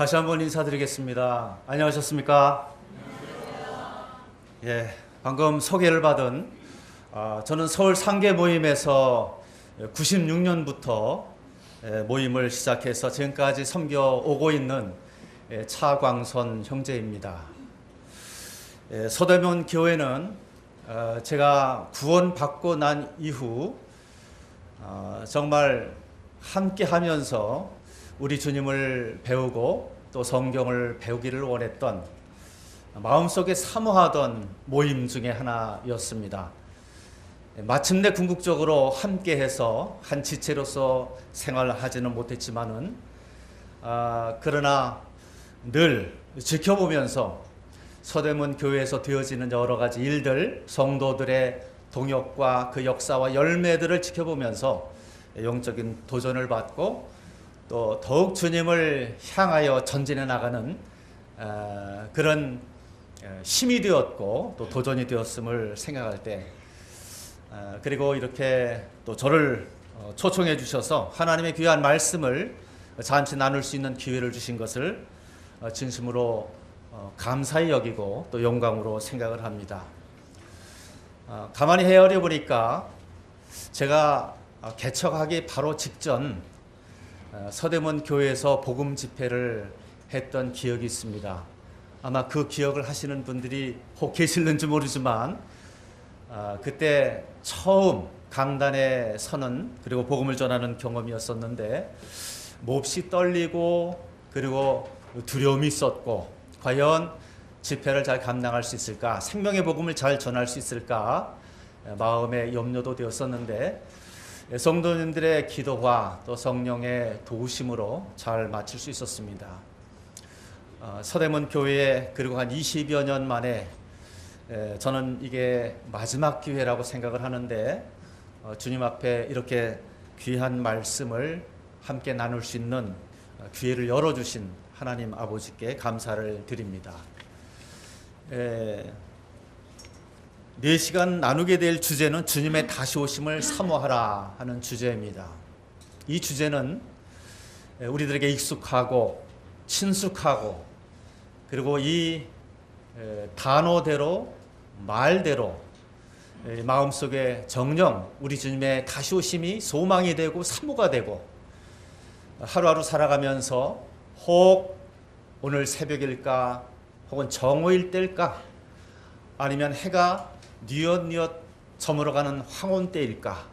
다시 한번 인사드리겠습니다. 안녕하셨습니까? 예, 방금 소개를 받은 저는 서울 상계 모임에서 96년부터 모임을 시작해서 지금까지 섬겨오고 있는 차광선 형제입니다. 서대문 교회는 제가 구원받고 난 이후 정말 함께 하면서 우리 주님을 배우고 또 성경을 배우기를 원했던, 마음속에 사모하던 모임 중에 하나였습니다. 마침내 궁극적으로 함께해서 한 지체로서 생활하지는 못했지만은 그러나 늘 지켜보면서 서대문 교회에서 되어지는 여러 가지 일들, 성도들의 동역과 그 역사와 열매들을 지켜보면서 영적인 도전을 받고 또 더욱 주님을 향하여 전진해 나가는 그런 힘이 되었고 또 도전이 되었음을 생각할 때, 그리고 이렇게 또 저를 초청해 주셔서 하나님의 귀한 말씀을 잔치 나눌 수 있는 기회를 주신 것을 진심으로 감사히 여기고 또 영광으로 생각을 합니다. 가만히 헤아려 보니까 제가 개척하기 바로 직전 서대문 교회에서 복음 집회를 했던 기억이 있습니다. 아마 그 기억을 하시는 분들이 혹 계실는지 모르지만 그때 처음 강단에 서는, 그리고 복음을 전하는 경험이었었는데 몹시 떨리고 그리고 두려움이 있었고, 과연 집회를 잘 감당할 수 있을까, 생명의 복음을 잘 전할 수 있을까 마음의 염려도 되었었는데 성도님들의 기도와 또 성령의 도우심으로 잘 마칠 수 있었습니다. 서대문 교회에 그리고 한 20여 년 만에 저는 이게 마지막 기회라고 생각을 하는데 주님 앞에 이렇게 귀한 말씀을 함께 나눌 수 있는 기회를 열어주신 하나님 아버지께 감사를 드립니다. 4시간 나누게 될 주제는 주님의 다시 오심을 사모하라 하는 주제입니다. 이 주제는 우리들에게 익숙하고 친숙하고, 그리고 이 단어대로 말대로 마음속에 정녕 우리 주님의 다시 오심이 소망이 되고 사모가 되고, 하루하루 살아가면서 혹 오늘 새벽일까, 혹은 정오일 때일까, 아니면 해가 뉘엿뉘엿 저물어가는 황혼 때일까,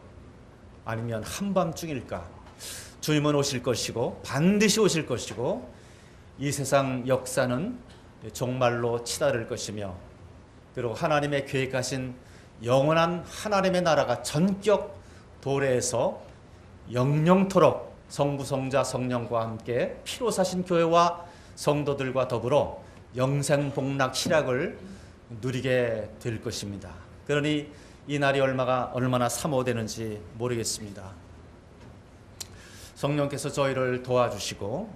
아니면 한밤중일까, 주님은 오실 것이고 반드시 오실 것이고 이 세상 역사는 종말로 치달을 것이며, 그리고 하나님의 계획하신 영원한 하나님의 나라가 전격 도래해서 영영토록 성부 성자 성령과 함께 피로 사신 교회와 성도들과 더불어 영생복락 희락을 누리게 될 것입니다. 그러니 이 날이 얼마나 사모되는지 모르겠습니다. 성령께서 저희를 도와주시고,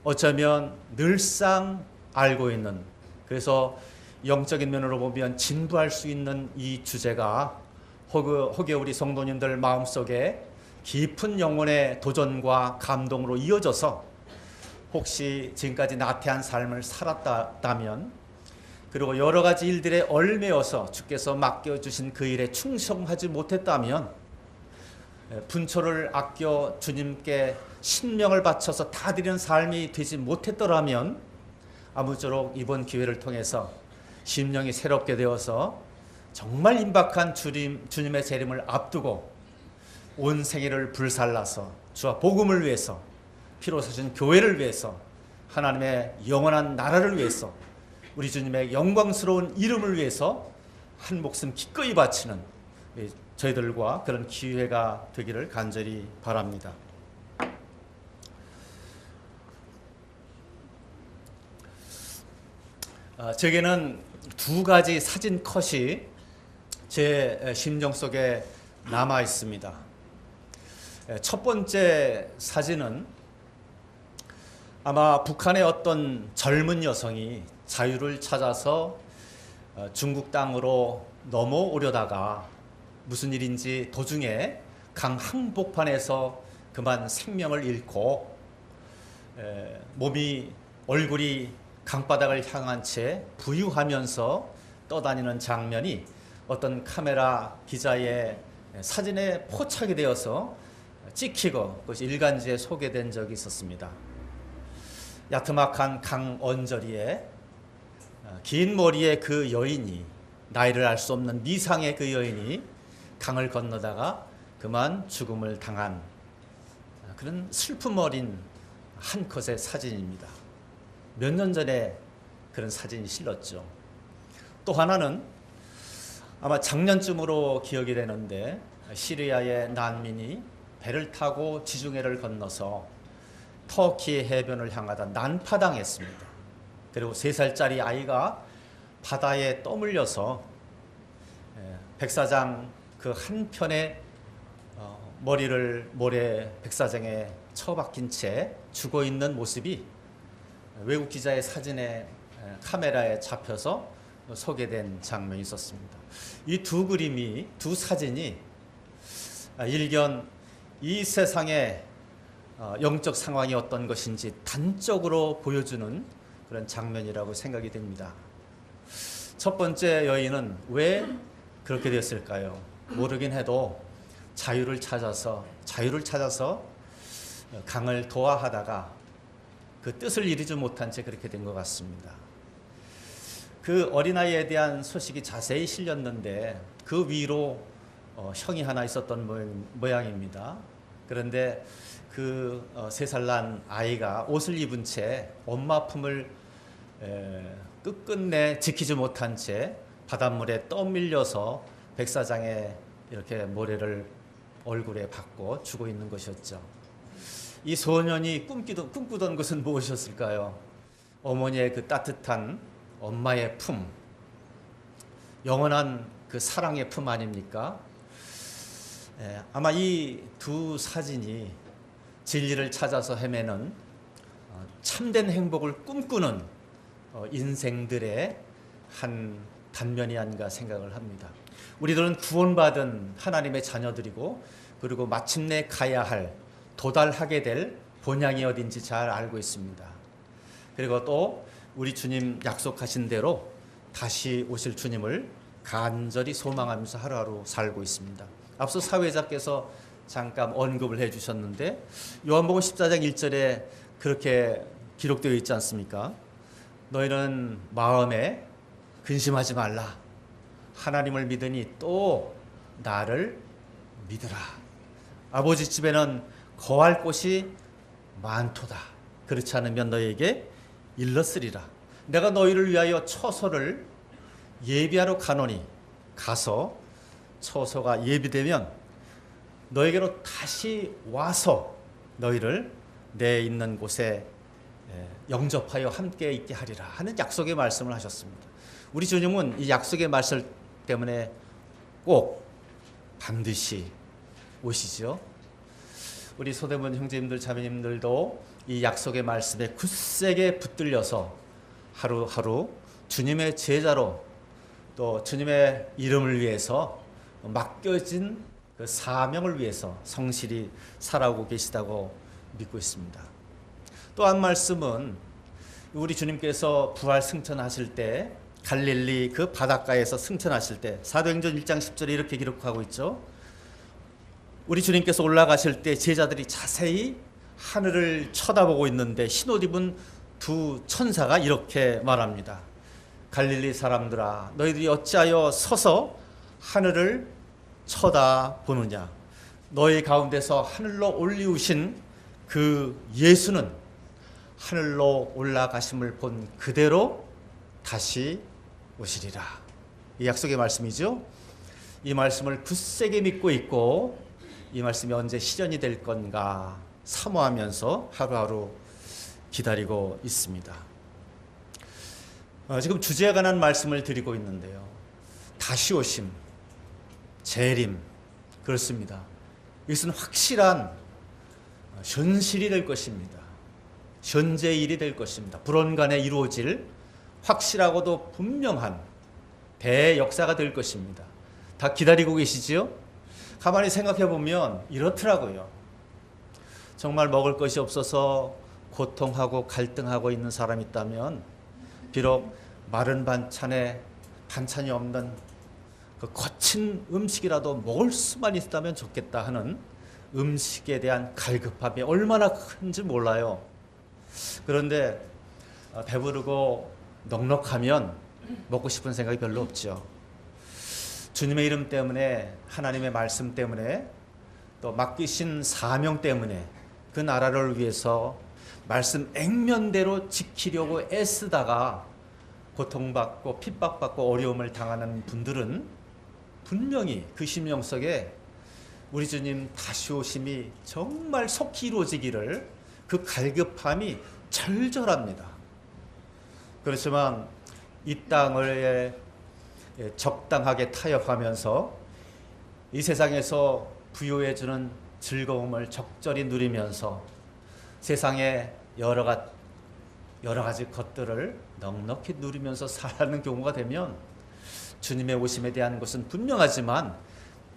어쩌면 늘상 알고 있는, 그래서 영적인 면으로 보면 진부할 수 있는 이 주제가 혹여 우리 성도님들 마음속에 깊은 영혼의 도전과 감동으로 이어져서 혹시 지금까지 나태한 삶을 살았다면, 그리고 여러 가지 일들에 얽매여서 주께서 맡겨주신 그 일에 충성하지 못했다면, 분초를 아껴 주님께 신명을 바쳐서 다 드리는 삶이 되지 못했더라면, 아무쪼록 이번 기회를 통해서 심령이 새롭게 되어서 정말 임박한 주님의 재림을 앞두고 온 생애를 불살라서 주와 복음을 위해서, 피로 사신 교회를 위해서, 하나님의 영원한 나라를 위해서, 우리 주님의 영광스러운 이름을 위해서 한 목숨 기꺼이 바치는 저희들과 그런 기회가 되기를 간절히 바랍니다. 제게는 두 가지 사진 컷이 제 심정 속에 남아 있습니다. 첫 번째 사진은 아마 북한의 어떤 젊은 여성이 자유를 찾아서 중국 땅으로 넘어오려다가 무슨 일인지 도중에 강 한복판에서 그만 생명을 잃고 몸이 얼굴이 강바닥을 향한 채 부유하면서 떠다니는 장면이 어떤 카메라 기자의 사진에 포착이 되어서 찍히고 그것이 일간지에 소개된 적이 있었습니다. 야트막한 강 언저리에 긴 머리의 그 여인이, 나이를 알 수 없는 미상의 그 여인이 강을 건너다가 그만 죽음을 당한 그런 슬픔 어린 한 컷의 사진입니다. 몇 년 전에 그런 사진이 실렸죠. 또 하나는 아마 작년쯤으로 기억이 되는데, 시리아의 난민이 배를 타고 지중해를 건너서 터키 해변을 향하다 난파당했습니다. 그리고 3살짜리 아이가 바다에 떠밀려서 백사장 그 한편에 머리를 모래 백사장에 처박힌 채 죽어 있는 모습이 외국 기자의 사진에 카메라에 잡혀서 소개된 장면이 있었습니다. 이 두 그림이, 두 사진이 일견 이 세상의 영적 상황이 어떤 것인지 단적으로 보여주는 그런 장면이라고 생각이 됩니다. 첫 번째 여인은 왜 그렇게 됐을까요? 모르긴 해도 자유를 찾아서 강을 도하하다가 그 뜻을 이루지 못한 채 그렇게 된 것 같습니다. 그 어린아이에 대한 소식이 자세히 실렸는데 그 위로 형이 하나 있었던 모양입니다. 그런데 그 3살 난 아이가 옷을 입은 채 엄마 품을 끝끝내 지키지 못한 채 바닷물에 떠밀려서 백사장에 이렇게 모래를 얼굴에 박고 죽어 있는 것이었죠. 이 소년이 꿈꾸던 것은 무엇이었을까요? 어머니의 그 따뜻한 엄마의 품, 영원한 그 사랑의 품 아닙니까? 아마 이 두 사진이 진리를 찾아서 헤매는 참된 행복을 꿈꾸는 인생들의 한 단면이 아닌가 생각을 합니다. 우리들은 구원받은 하나님의 자녀들이고, 그리고 마침내 가야 할, 도달하게 될 본향이 어딘지 잘 알고 있습니다. 그리고 또 우리 주님 약속하신 대로 다시 오실 주님을 간절히 소망하면서 하루하루 살고 있습니다. 앞서 사회자께서 잠깐 언급을 해주셨는데, 요한복음 14장 1절에 그렇게 기록되어 있지 않습니까? 너희는 마음에 근심하지 말라. 하나님을 믿으니 또 나를 믿으라. 아버지 집에는 거할 곳이 많도다. 그렇지 않으면 너희에게 일렀으리라. 내가 너희를 위하여 처소를 예비하러 가노니, 가서 처소가 예비되면 너에게로 다시 와서 너희를 내 있는 곳에 영접하여 함께 있게 하리라 하는 약속의 말씀을 하셨습니다. 우리 주님은 이 약속의 말씀 때문에 꼭 반드시 오시죠. 우리 소대문 형제님들 자매님들도 이 약속의 말씀에 굳세게 붙들려서 하루하루 주님의 제자로, 또 주님의 이름을 위해서 맡겨진 그 사명을 위해서 성실히 살아오고 계시다고 믿고 있습니다. 또 한 말씀은 우리 주님께서 부활 승천하실 때 갈릴리 그 바닷가에서 승천하실 때 사도행전 1장 10절에 이렇게 기록하고 있죠. 우리 주님께서 올라가실 때 제자들이 자세히 하늘을 쳐다보고 있는데 흰옷 입은 두 천사가 이렇게 말합니다. 갈릴리 사람들아, 너희들이 어찌하여 서서 하늘을 쳐다보느냐. 너희 가운데서 하늘로 올리우신 그 예수는 하늘로 올라가심을 본 그대로 다시 오시리라. 이 약속의 말씀이죠. 이 말씀을 굳세게 믿고 있고, 이 말씀이 언제 실현이 될 건가 사모하면서 하루하루 기다리고 있습니다. 지금 주제에 관한 말씀을 드리고 있는데요. 다시 오심, 재림, 그렇습니다. 이것은 확실한 현실이 될 것입니다. 현재의 일이 될 것입니다. 불언간에 이루어질 확실하고도 분명한 대역사가 될 것입니다. 다 기다리고 계시지요? 가만히 생각해 보면 이렇더라고요. 정말 먹을 것이 없어서 고통하고 갈등하고 있는 사람이 있다면 비록 마른 반찬이 없는 그 거친 음식이라도 먹을 수만 있다면 좋겠다 하는 음식에 대한 갈급함이 얼마나 큰지 몰라요. 그런데 배부르고 넉넉하면 먹고 싶은 생각이 별로 없죠. 주님의 이름 때문에, 하나님의 말씀 때문에, 또 맡기신 사명 때문에 그 나라를 위해서 말씀 액면대로 지키려고 애쓰다가 고통받고 핍박받고 어려움을 당하는 분들은 분명히 그 심령 속에 우리 주님 다시 오심이 정말 속히 이루어지기를 그 갈급함이 절절합니다. 그렇지만 이 땅을 적당하게 타협하면서 이 세상에서 부여해주는 즐거움을 적절히 누리면서 세상의 여러 가지 것들을 넉넉히 누리면서 살아가는 경우가 되면 주님의 오심에 대한 것은 분명하지만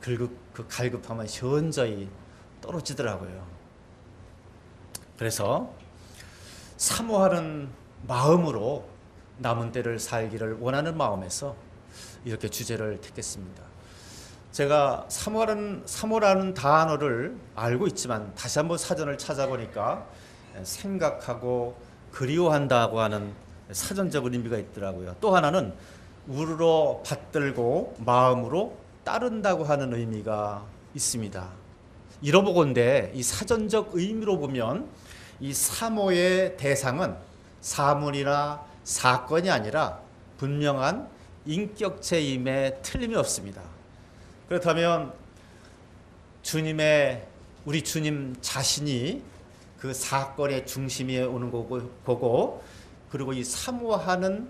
그 갈급함은 현저히 떨어지더라고요. 그래서 사모하는 마음으로 남은 때를 살기를 원하는 마음에서 이렇게 주제를 택했습니다. 제가 사모라는 단어를 알고 있지만 다시 한번 사전을 찾아보니까 생각하고 그리워한다고 하는 사전적인 의미가 있더라고요. 또 하나는 우러러 받들고 마음으로 따른다고 하는 의미가 있습니다. 이러보건대 이 사전적 의미로 보면 이 사모의 대상은 사물이나 사건이 아니라 분명한 인격체임에 틀림이 없습니다. 그렇다면 우리 주님 자신이 그 사건의 중심에 오는 거고, 그리고 이 사모하는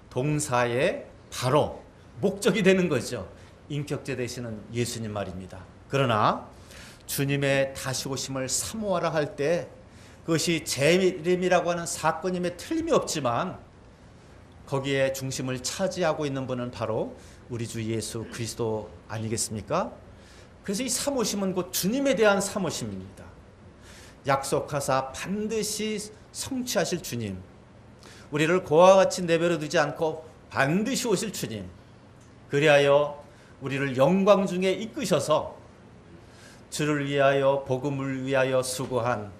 동사의 바로 목적이 되는 거죠. 인격체 되시는 예수님 말입니다. 그러나 주님의 다시 오심을 사모하라 할 때 그것이 재림이라고 하는 사건임에 틀림이 없지만 거기에 중심을 차지하고 있는 분은 바로 우리 주 예수 그리스도 아니겠습니까? 그래서 이 사모심은 곧 주님에 대한 사모심입니다. 약속하사 반드시 성취하실 주님, 우리를 고와 같이 내버려 두지 않고 반드시 오실 주님, 그리하여 우리를 영광 중에 이끄셔서 주를 위하여 복음을 위하여 수고한,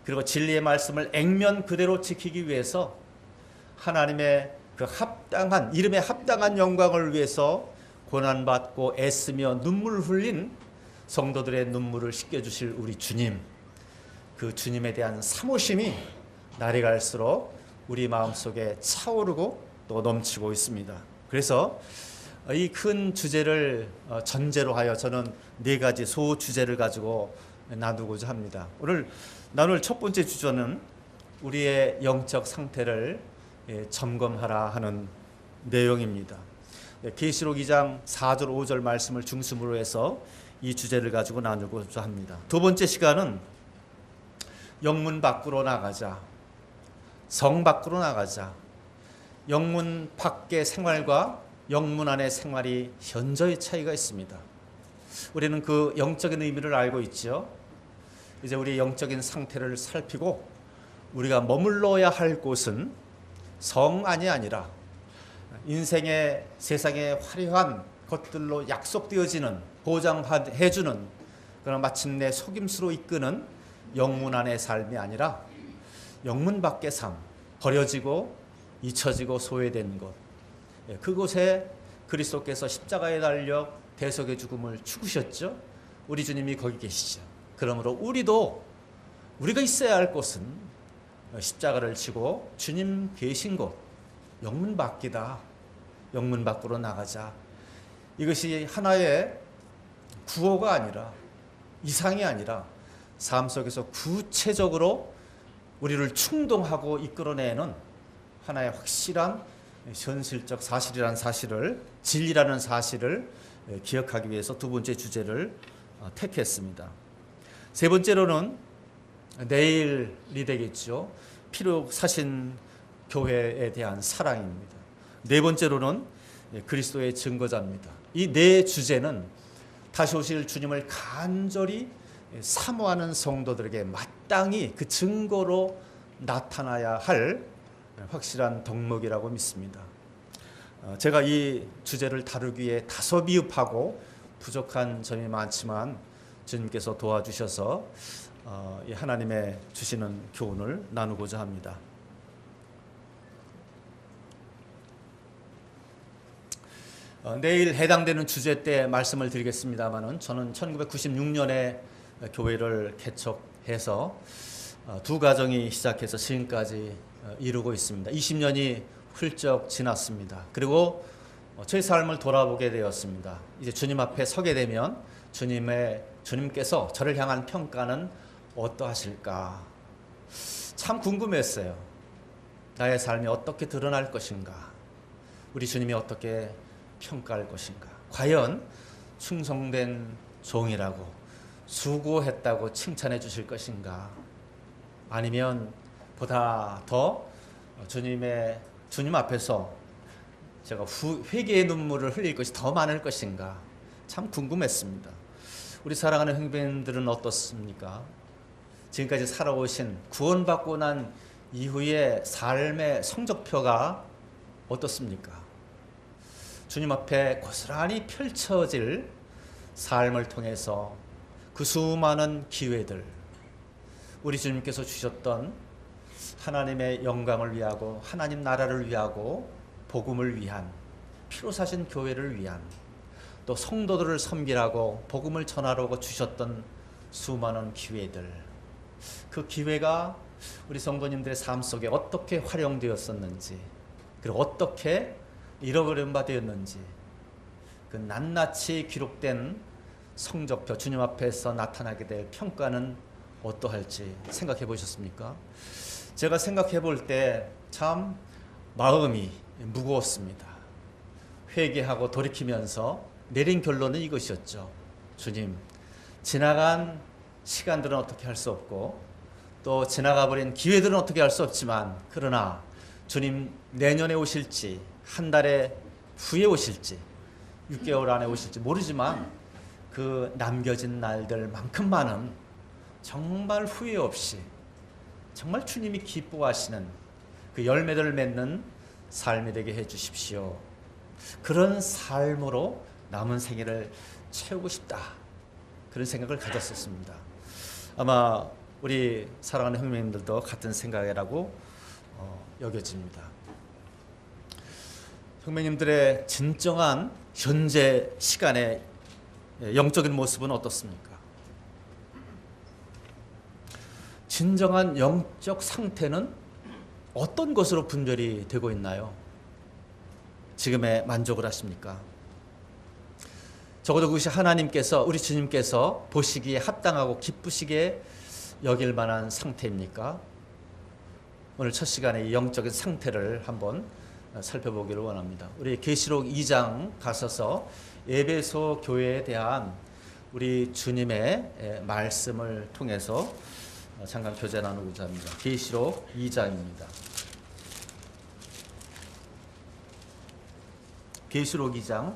그리고 진리의 말씀을 액면 그대로 지키기 위해서 하나님의 그 합당한, 이름에 합당한 영광을 위해서 고난받고 애쓰며 눈물을 흘린 성도들의 눈물을 씻겨주실 우리 주님, 그 주님에 대한 사모심이 날이 갈수록 우리 마음속에 차오르고 또 넘치고 있습니다. 그래서 이 큰 주제를 전제로 하여 저는 4가지 소주제를 가지고 나누고자 합니다. 오늘 나눌 첫 번째 주제는 우리의 영적 상태를 점검하라 하는 내용입니다. 계시록 2장 4절 5절 말씀을 중심으로 해서 이 주제를 가지고 나누고자 합니다. 두 번째 시간은 영문 밖으로 나가자, 성 밖으로 나가자. 영문 밖의 생활과 영문 안의 생활이 현저히 차이가 있습니다. 우리는 그 영적인 의미를 알고 있죠. 이제 우리의 영적인 상태를 살피고 우리가 머물러야 할 곳은 성 안이 아니라 인생의 세상의 화려한 것들로 약속되어지는, 보장해주는, 그러나 마침내 속임수로 이끄는 영문 안의 삶이 아니라 영문 밖의 삶, 버려지고 잊혀지고 소외된 곳, 그곳에 그리스도께서 십자가에 달려 대속의 죽음을 죽으셨죠. 우리 주님이 거기 계시죠. 그러므로 우리가 있어야 할 곳은 십자가를 지고 주님 계신 곳, 영문 밖이다. 영문 밖으로 나가자. 이것이 하나의 구호가 아니라, 이상이 아니라 삶 속에서 구체적으로 우리를 충동하고 이끌어내는 하나의 확실한 현실적 사실이라는 사실을, 진리라는 사실을 기억하기 위해서 두 번째 주제를 택했습니다. 세 번째로는 내일이 되겠죠. 피로 사신 교회에 대한 사랑입니다. 네 번째로는 그리스도의 증거자입니다. 이 네 주제는 다시 오실 주님을 간절히 사모하는 성도들에게 마땅히 그 증거로 나타나야 할 확실한 덕목이라고 믿습니다. 제가 이 주제를 다루기에 다소 미흡하고 부족한 점이 많지만 주님께서 도와주셔서 이 하나님의 주시는 교훈을 나누고자 합니다. 내일 해당되는 주제 때 말씀을 드리겠습니다만은 저는 1996년에 교회를 개척해서 두 가정이 시작해서 지금까지 이루고 있습니다. 20년이 훌쩍 지났습니다. 그리고 저희 삶을 돌아보게 되었습니다. 이제 주님 앞에 서게 되면 주님께서 저를 향한 평가는 어떠하실까? 참 궁금했어요. 나의 삶이 어떻게 드러날 것인가? 우리 주님이 어떻게 평가할 것인가? 과연 충성된 종이라고 수고했다고 칭찬해 주실 것인가? 아니면 보다 더 주님 앞에서 제가 회개의 눈물을 흘릴 것이 더 많을 것인가? 참 궁금했습니다. 우리 사랑하는 형제님들은 어떻습니까? 지금까지 살아오신 구원받고 난 이후의 삶의 성적표가 어떻습니까? 주님 앞에 고스란히 펼쳐질 삶을 통해서 그 수많은 기회들, 우리 주님께서 주셨던 하나님의 영광을 위하고 하나님 나라를 위하고 복음을 위한 피로 사신 교회를 위한 또 성도들을 섬기라고 복음을 전하라고 주셨던 수많은 기회들, 그 기회가 우리 성도님들의 삶 속에 어떻게 활용되었었는지, 그리고 어떻게 잃어버린 바 되었는지, 그 낱낱이 기록된 성적표, 주님 앞에서 나타나게 될 평가는 어떠할지 생각해 보셨습니까? 제가 생각해 볼 때 참 마음이 무거웠습니다. 회개하고 돌이키면서 내린 결론은 이것이었죠. 주님, 지나간 시간들은 어떻게 할 수 없고 또 지나가버린 기회들은 어떻게 할 수 없지만, 그러나 주님 내년에 오실지 한 달에 후에 오실지 6개월 안에 오실지 모르지만 그 남겨진 날들만큼만은 정말 후회 없이 정말 주님이 기뻐하시는 그 열매들을 맺는 삶이 되게 해 주십시오. 그런 삶으로 남은 생애를 채우고 싶다, 그런 생각을 가졌었습니다. 아마 우리 사랑하는 형님들도 같은 생각이라고 여겨집니다. 형님들의 진정한 현재 시간의 영적인 모습은 어떻습니까? 진정한 영적 상태는 어떤 것으로 분별이 되고 있나요? 지금에 만족을 하십니까? 적어도 그것이 하나님께서, 우리 주님께서 보시기에 합당하고 기쁘시게 여길 만한 상태입니까? 오늘 첫 시간에 이 영적인 상태를 한번 살펴보기를 원합니다. 우리 계시록 2장 가셔서 에베소 교회에 대한 우리 주님의 말씀을 통해서 잠깐 교제 나누고자 합니다. 계시록 2장입니다. 계시록 2장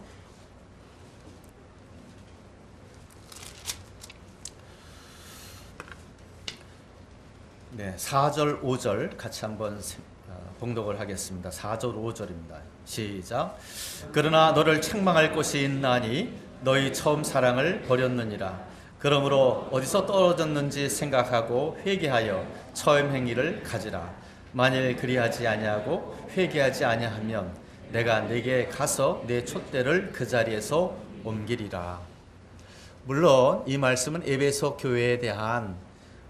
네, 4절 5절 같이 한번 봉독을 하겠습니다. 4절 5절입니다. 시작. 그러나 너를 책망할 곳이 있나니 너희 처음 사랑을 버렸느니라. 그러므로 어디서 떨어졌는지 생각하고 회개하여 처음 행위를 가지라. 만일 그리하지 아니하고 회개하지 아니하면 내가 네게 가서 내 촛대를 그 자리에서 옮기리라. 물론 이 말씀은 에베소 교회에 대한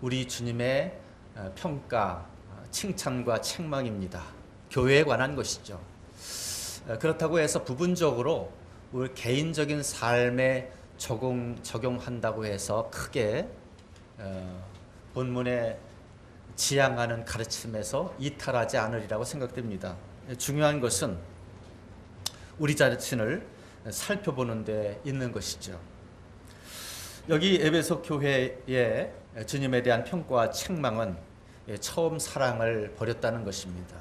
우리 주님의 평가, 칭찬과 책망입니다. 교회에 관한 것이죠. 그렇다고 해서 부분적으로 우리 개인적인 삶에 적용한다고 해서 크게 본문에 지향하는 가르침에서 이탈하지 않으리라고 생각됩니다. 중요한 것은 우리 자신을 살펴보는 데 있는 것이죠. 여기 에베소 교회의 주님에 대한 평가와 책망은 처음 사랑을 버렸다는 것입니다.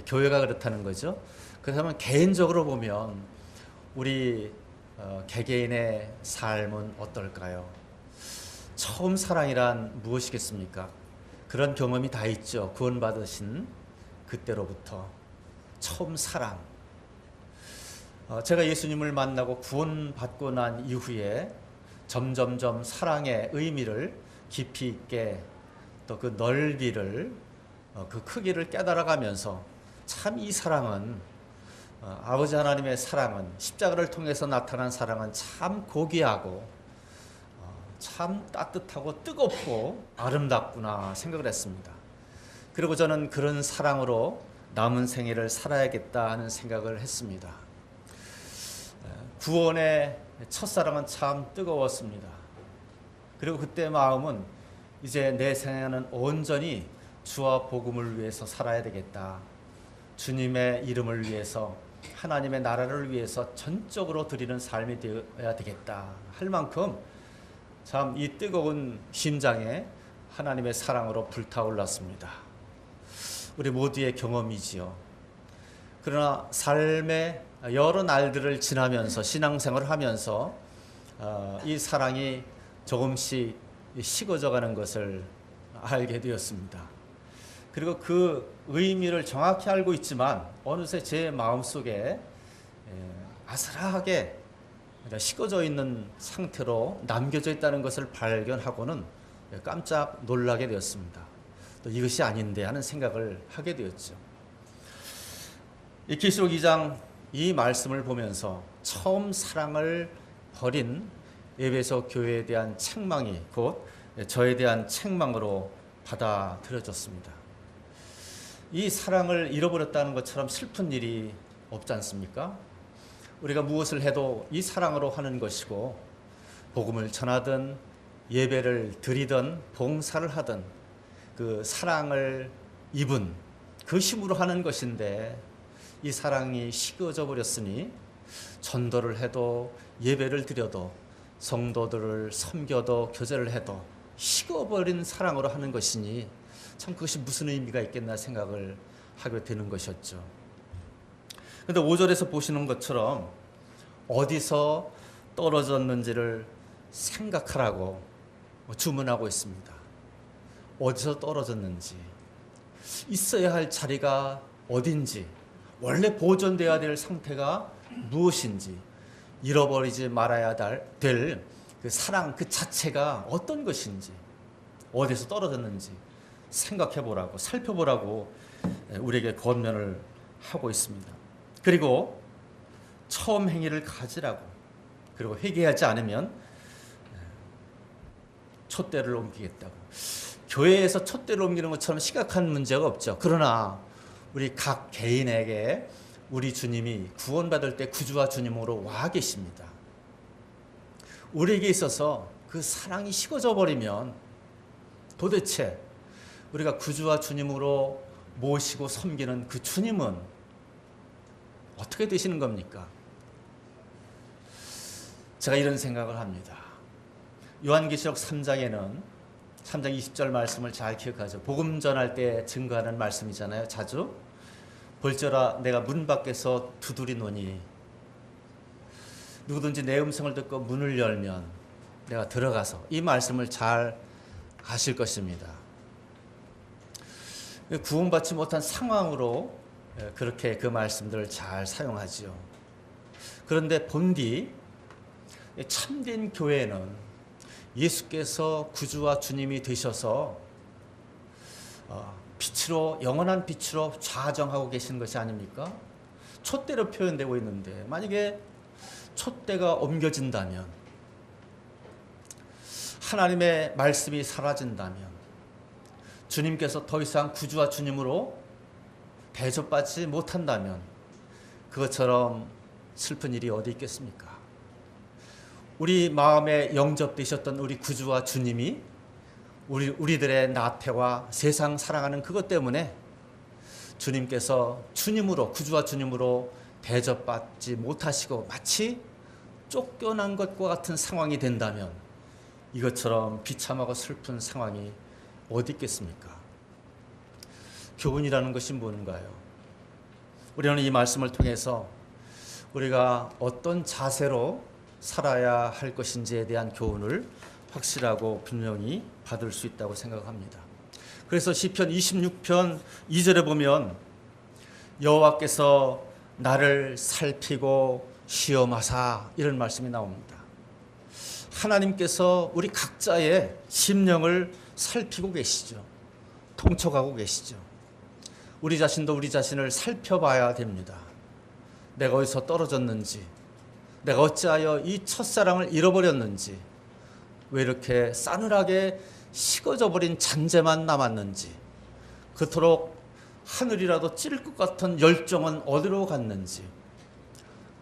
교회가 그렇다는 거죠. 그렇다면 개인적으로 보면 우리 개개인의 삶은 어떨까요? 처음 사랑이란 무엇이겠습니까? 그런 경험이 다 있죠. 구원받으신 그때로부터 처음 사랑. 제가 예수님을 만나고 구원받고 난 이후에 점점점 사랑의 의미를 깊이 있게 또 그 넓이를 그 크기를 깨달아가면서 참 이 사랑은 아버지 하나님의 사랑은 십자가를 통해서 나타난 사랑은 참 고귀하고 참 따뜻하고 뜨겁고 아름답구나 생각을 했습니다. 그리고 저는 그런 사랑으로 남은 생애를 살아야겠다 하는 생각을 했습니다. 구원의 첫사랑은 참 뜨거웠습니다. 그리고 그때 마음은 이제 내 생애는 온전히 주와 복음을 위해서 살아야 되겠다. 주님의 이름을 위해서 하나님의 나라를 위해서 전적으로 드리는 삶이 되어야 되겠다 할 만큼 참 이 뜨거운 심장에 하나님의 사랑으로 불타올랐습니다. 우리 모두의 경험이지요. 그러나 삶의 여러 날들을 지나면서 신앙생활을 하면서 이 사랑이 조금씩 식어져가는 것을 알게 되었습니다. 그리고 그 의미를 정확히 알고 있지만 어느새 제 마음속에 아슬하게 식어져 있는 상태로 남겨져 있다는 것을 발견하고는 깜짝 놀라게 되었습니다. 또 이것이 아닌데 하는 생각을 하게 되었죠. 이 계시록 2장 이 말씀을 보면서 처음 사랑을 버린 에베소 교회에 대한 책망이 곧 저에 대한 책망으로 받아들여졌습니다. 이 사랑을 잃어버렸다는 것처럼 슬픈 일이 없지 않습니까? 우리가 무엇을 해도 이 사랑으로 하는 것이고 복음을 전하든 예배를 드리든 봉사를 하든 그 사랑을 입은 그 힘으로 하는 것인데 이 사랑이 식어져 버렸으니 전도를 해도 예배를 드려도 성도들을 섬겨도 교제를 해도 식어버린 사랑으로 하는 것이니 참 그것이 무슨 의미가 있겠나 생각을 하게 되는 것이었죠. 그런데 5절에서 보시는 것처럼 어디서 떨어졌는지를 생각하라고 주문하고 있습니다. 어디서 떨어졌는지, 있어야 할 자리가 어딘지, 원래 보존되어야 될 상태가 무엇인지, 잃어버리지 말아야 될 그 사랑 그 자체가 어떤 것인지, 어디서 떨어졌는지 생각해 보라고, 살펴보라고 우리에게 권면을 하고 있습니다. 그리고 처음 행위를 가지라고, 그리고 회개하지 않으면 촛대를 옮기겠다고. 교회에서 촛대를 옮기는 것처럼 심각한 문제가 없죠. 그러나 우리 각 개인에게 우리 주님이 구원받을 때 구주와 주님으로 와 계십니다. 우리에게 있어서 그 사랑이 식어져 버리면 도대체 우리가 구주와 주님으로 모시고 섬기는 그 주님은 어떻게 되시는 겁니까? 제가 이런 생각을 합니다. 요한계시록 3장에는 3장 20절 말씀을 잘 기억하죠. 복음 전할 때 증거하는 말씀이잖아요. 자주. 볼지어라 내가 문 밖에서 두드리노니 누구든지 내 음성을 듣고 문을 열면 내가 들어가서, 이 말씀을 잘 아실 것입니다. 구원받지 못한 상황으로 그렇게 그 말씀들을 잘 사용하지요. 그런데 본디 참된 교회는 예수께서 구주와 주님이 되셔서 빛으로, 영원한 빛으로 좌정하고 계시는 것이 아닙니까? 촛대로 표현되고 있는데 만약에 촛대가 옮겨진다면, 하나님의 말씀이 사라진다면, 주님께서 더 이상 구주와 주님으로 대접받지 못한다면 그것처럼 슬픈 일이 어디 있겠습니까? 우리 마음에 영접되셨던 우리 구주와 주님이 우리들의 나태와 세상 사랑하는 그것 때문에 주님께서 주님으로, 구주와 주님으로 대접받지 못하시고 마치 쫓겨난 것과 같은 상황이 된다면 이것처럼 비참하고 슬픈 상황이 어디 있겠습니까? 교훈이라는 것이 뭔가요? 우리는 이 말씀을 통해서 우리가 어떤 자세로 살아야 할 것인지에 대한 교훈을 확실하고 분명히 받을 수 있다고 생각합니다. 그래서 시편 26편 2절에 보면 여호와께서 나를 살피고 시험하사 이런 말씀이 나옵니다. 하나님께서 우리 각자의 심령을 살피고 계시죠. 통촉하고 계시죠. 우리 자신도 우리 자신을 살펴봐야 됩니다. 내가 어디서 떨어졌는지, 내가 어찌하여 이 첫사랑을 잃어버렸는지, 왜 이렇게 싸늘하게 식어져 버린 잔재만 남았는지, 그토록 하늘이라도 찌를 것 같은 열정은 어디로 갔는지,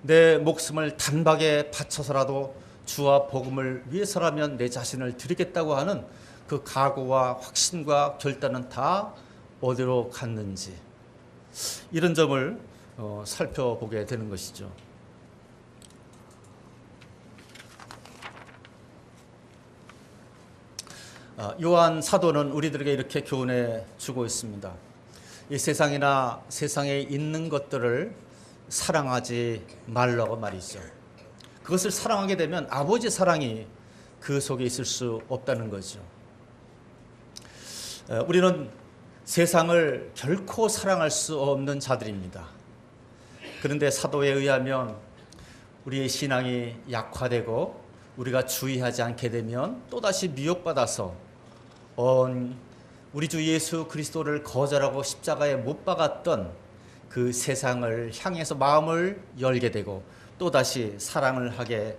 내 목숨을 단박에 바쳐서라도 주와 복음을 위해서라면 내 자신을 드리겠다고 하는 그 각오와 확신과 결단은 다 어디로 갔는지, 이런 점을 살펴보게 되는 것이죠. 요한 사도는 우리들에게 이렇게 교훈해 주고 있습니다. 이 세상이나 세상에 있는 것들을 사랑하지 말라고 말이죠. 그것을 사랑하게 되면 아버지의 사랑이 그 속에 있을 수 없다는 거죠. 우리는 세상을 결코 사랑할 수 없는 자들입니다. 그런데 사도에 의하면 우리의 신앙이 약화되고 우리가 주의하지 않게 되면 또다시 미혹받아서 우리 주 예수 그리스도를 거절하고 십자가에 못 박았던 그 세상을 향해서 마음을 열게 되고 또다시 사랑을 하게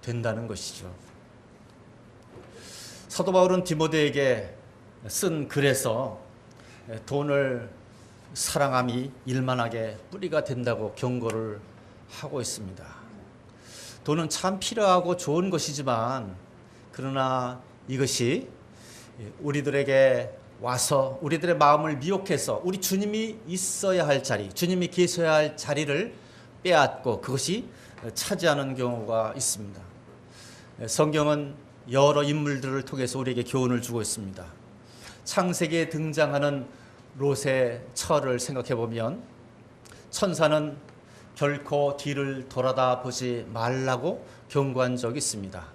된다는 것이죠. 사도 바울은 디모데에게 쓴 글에서 돈을 사랑함이 일만하게 뿌리가 된다고 경고를 하고 있습니다. 돈은 참 필요하고 좋은 것이지만 그러나 이것이 우리들에게 와서 우리들의 마음을 미혹해서 우리 주님이 있어야 할 자리, 주님이 계셔야 할 자리를 빼앗고 그것이 차지하는 경우가 있습니다. 성경은 여러 인물들을 통해서 우리에게 교훈을 주고 있습니다. 창세기에 등장하는 롯의 처를 생각해 보면 천사는 결코 뒤를 돌아다 보지 말라고 경고한 적이 있습니다.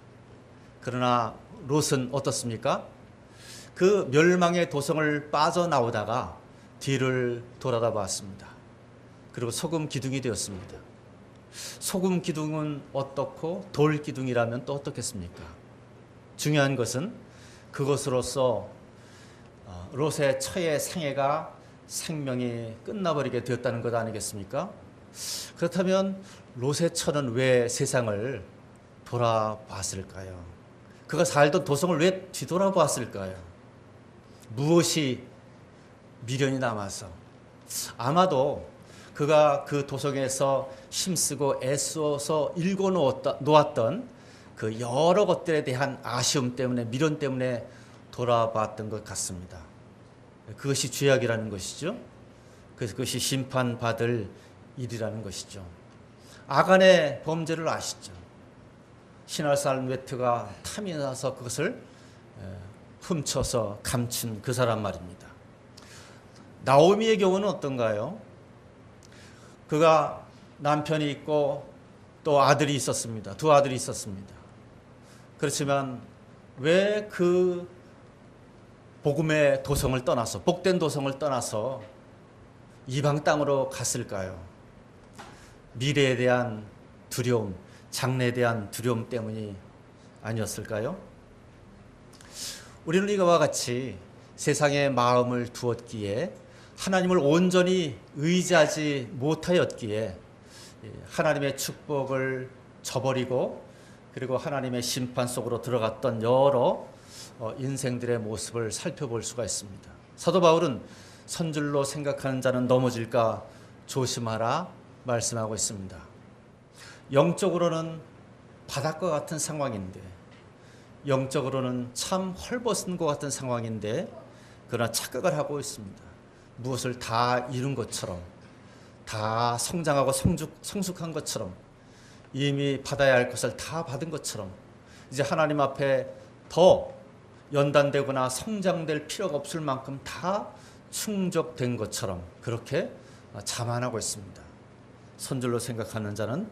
그러나 롯은 어떻습니까? 그 멸망의 도성을 빠져나오다가 뒤를 돌아다 봤습니다. 그리고 소금 기둥이 되었습니다. 소금 기둥은 어떻고 돌 기둥이라면 또 어떻겠습니까? 중요한 것은 그것으로서 롯의 처의 생애가 생명이 끝나버리게 되었다는 것 아니겠습니까? 그렇다면 롯의 처는 왜 세상을 돌아봤을까요? 그가 살던 도성을 왜 뒤돌아봤을까요? 무엇이 미련이 남아서? 아마도 그가 그 도성에서 힘쓰고 애써서 읽어놓았던 그 여러 것들에 대한 아쉬움 때문에, 미련 때문에 돌아봤던 것 같습니다. 그것이 죄악이라는 것이죠. 그래서 그것이 심판받을 일이라는 것이죠. 아간의 범죄를 아시죠? 신할산 외투가 탐이 나서 그것을 훔쳐서 감춘 그 사람 말입니다. 나오미의 경우는 어떤가요? 그가 남편이 있고 또 아들이 있었습니다. 두 아들이 있었습니다. 그렇지만 왜 그 복음의 도성을 떠나서, 복된 도성을 떠나서 이방 땅으로 갔을까요? 미래에 대한 두려움, 장래에 대한 두려움 때문이 아니었을까요? 우리는 이거와 같이 세상에 마음을 두었기에, 하나님을 온전히 의지하지 못하였기에 하나님의 축복을 저버리고 그리고 하나님의 심판 속으로 들어갔던 여러 인생들의 모습을 살펴볼 수가 있습니다. 사도 바울은 선줄로 생각하는 자는 넘어질까 조심하라 말씀하고 있습니다. 영적으로는 바닷가 같은 상황인데, 영적으로는 참 헐벗은 것 같은 상황인데, 그러나 착각을 하고 있습니다. 무엇을 다 이룬 것처럼, 다 성장하고 성숙한 것처럼, 이미 받아야 할 것을 다 받은 것처럼, 이제 하나님 앞에 더 연단되거나 성장될 필요가 없을 만큼 다 충족된 것처럼 그렇게 자만하고 있습니다. 선줄로 생각하는 자는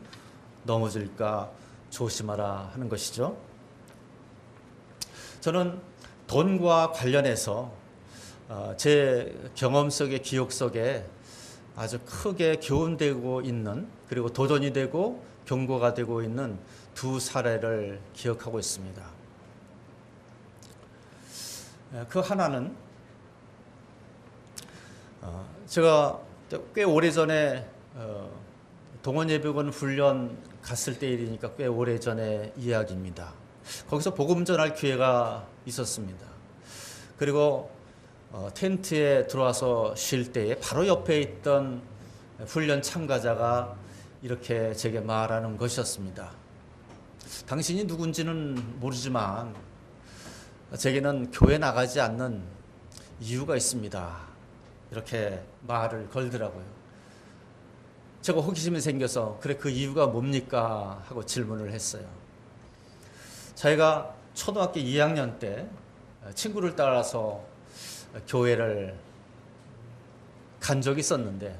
넘어질까 조심하라 하는 것이죠. 저는 돈과 관련해서 제 경험 속에 기억 속에 아주 크게 교훈되고 있는, 그리고 도전이 되고 경고가 되고 있는 두 사례를 기억하고 있습니다. 그 하나는 제가 꽤 오래전에 동원예비군 훈련 갔을 때 일이니까 꽤 오래전의 이야기입니다. 거기서 복음 전할 기회가 있었습니다. 그리고 텐트에 들어와서 쉴 때에 바로 옆에 있던 훈련 참가자가 이렇게 제게 말하는 것이었습니다. 당신이 누군지는 모르지만 제게는 교회 나가지 않는 이유가 있습니다. 이렇게 말을 걸더라고요. 제가 호기심이 생겨서 그래 그 이유가 뭡니까? 하고 질문을 했어요. 자기가 초등학교 2학년 때 친구를 따라서 교회를 간 적이 있었는데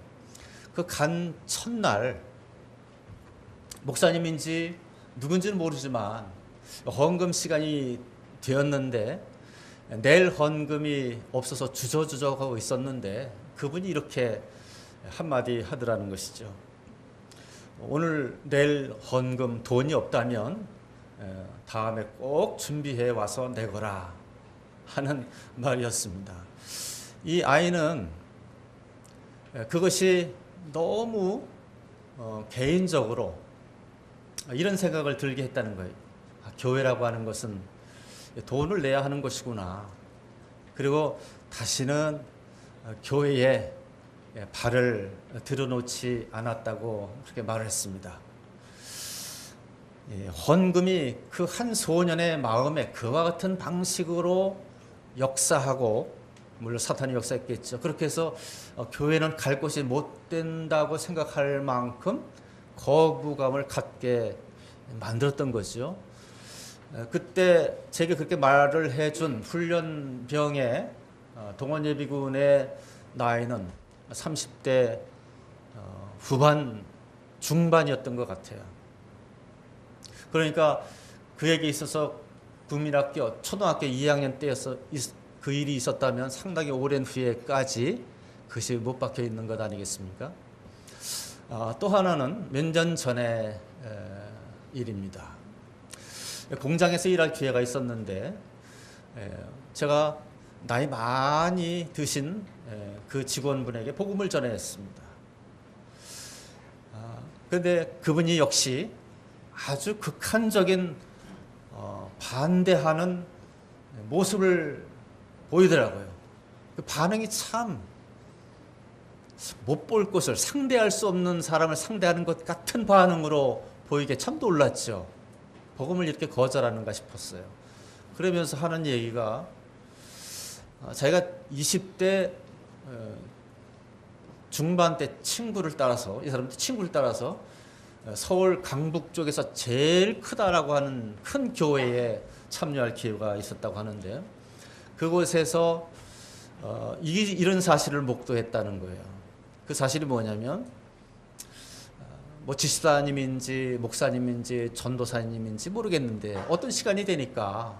그 간 첫날 목사님인지 누군지는 모르지만 헌금 시간이 되었는데 내일 헌금이 없어서 주저주저하고 있었는데 그분이 이렇게 한마디 하더라는 것이죠. 오늘 내일 헌금 돈이 없다면 다음에 꼭 준비해 와서 내거라 하는 말이었습니다. 이 아이는 그것이 너무 개인적으로 이런 생각을 들게 했다는 거예요. 교회라고 하는 것은 돈을 내야 하는 것이구나. 그리고 다시는 교회에 발을 들여놓지 않았다고 그렇게 말을 했습니다. 헌금이 그 한 소년의 마음에 그와 같은 방식으로 역사하고, 물론 사탄이 역사했겠죠. 그렇게 해서 교회는 갈 곳이 못 된다고 생각할 만큼 거부감을 갖게 만들었던 거죠. 그때 제게 그렇게 말을 해준 훈련병의 동원예비군의 나이는 30대 후반 중반이었던 것 같아요. 그러니까 그에게 있어서 국민학교 초등학교 2학년 때여서 그 일이 있었다면 상당히 오랜 후에까지 그것이 못 박혀 있는 것 아니겠습니까? 또 하나는 몇 년 전의 일입니다. 공장에서 일할 기회가 있었는데 제가 나이 많이 드신 그 직원분에게 복음을 전했습니다. 그런데 그분이 역시 아주 극한적인 반대하는 모습을 보이더라고요. 그 반응이 참 못 볼 것을, 상대할 수 없는 사람을 상대하는 것 같은 반응으로 보이게 참 놀랐죠. 복음을 이렇게 거절하는가 싶었어요. 그러면서 하는 얘기가 자기가 20대 중반 때 친구를 따라서, 이 사람도 친구를 따라서 서울 강북 쪽에서 제일 크다라고 하는 큰 교회에 참여할 기회가 있었다고 하는데 그곳에서 이런 사실을 목도했다는 거예요. 그 사실이 뭐냐면 뭐 지시사님인지 목사님인지 전도사님인지 모르겠는데 어떤 시간이 되니까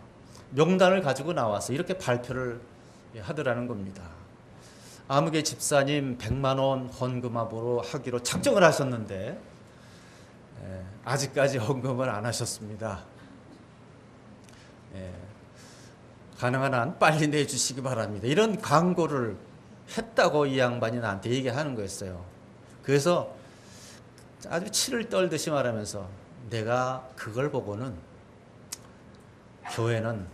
명단을 가지고 나와서 이렇게 발표를 하더라는 겁니다. 아무개 집사님 100만 원 헌금합으로 하기로 작정을 하셨는데 아직까지 헌금을 안 하셨습니다. 가능한 한 빨리 내주시기 바랍니다. 이런 광고를 했다고 이 양반이 나한테 얘기하는 거였어요. 그래서 아주 치를 떨듯이 말하면서 내가 그걸 보고는 교회는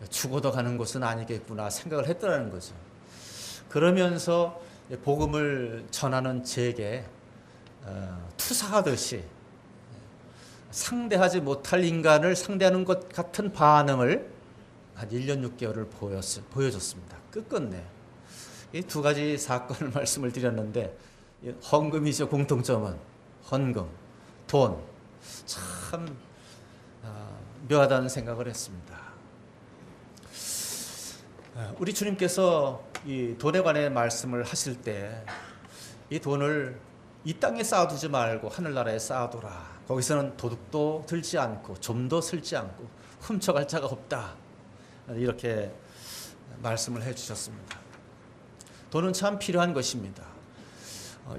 죽어도 가는 곳은 아니겠구나 생각을 했더라는 거죠. 그러면서 복음을 전하는 제게 투사하듯이 상대하지 못할 인간을 상대하는 것 같은 반응을 한 1년 6개월을 보여줬습니다. 끝끝내. 이 두 가지 사건을 말씀을 드렸는데 헌금이죠. 공통점은 헌금, 돈. 참 묘하다는 생각을 했습니다. 우리 주님께서 이 돈에 관해 말씀을 하실 때 이 돈을 이 땅에 쌓아두지 말고 하늘나라에 쌓아둬라. 거기서는 도둑도 들지 않고 좀도 슬지 않고 훔쳐갈 자가 없다. 이렇게 말씀을 해주셨습니다. 돈은 참 필요한 것입니다.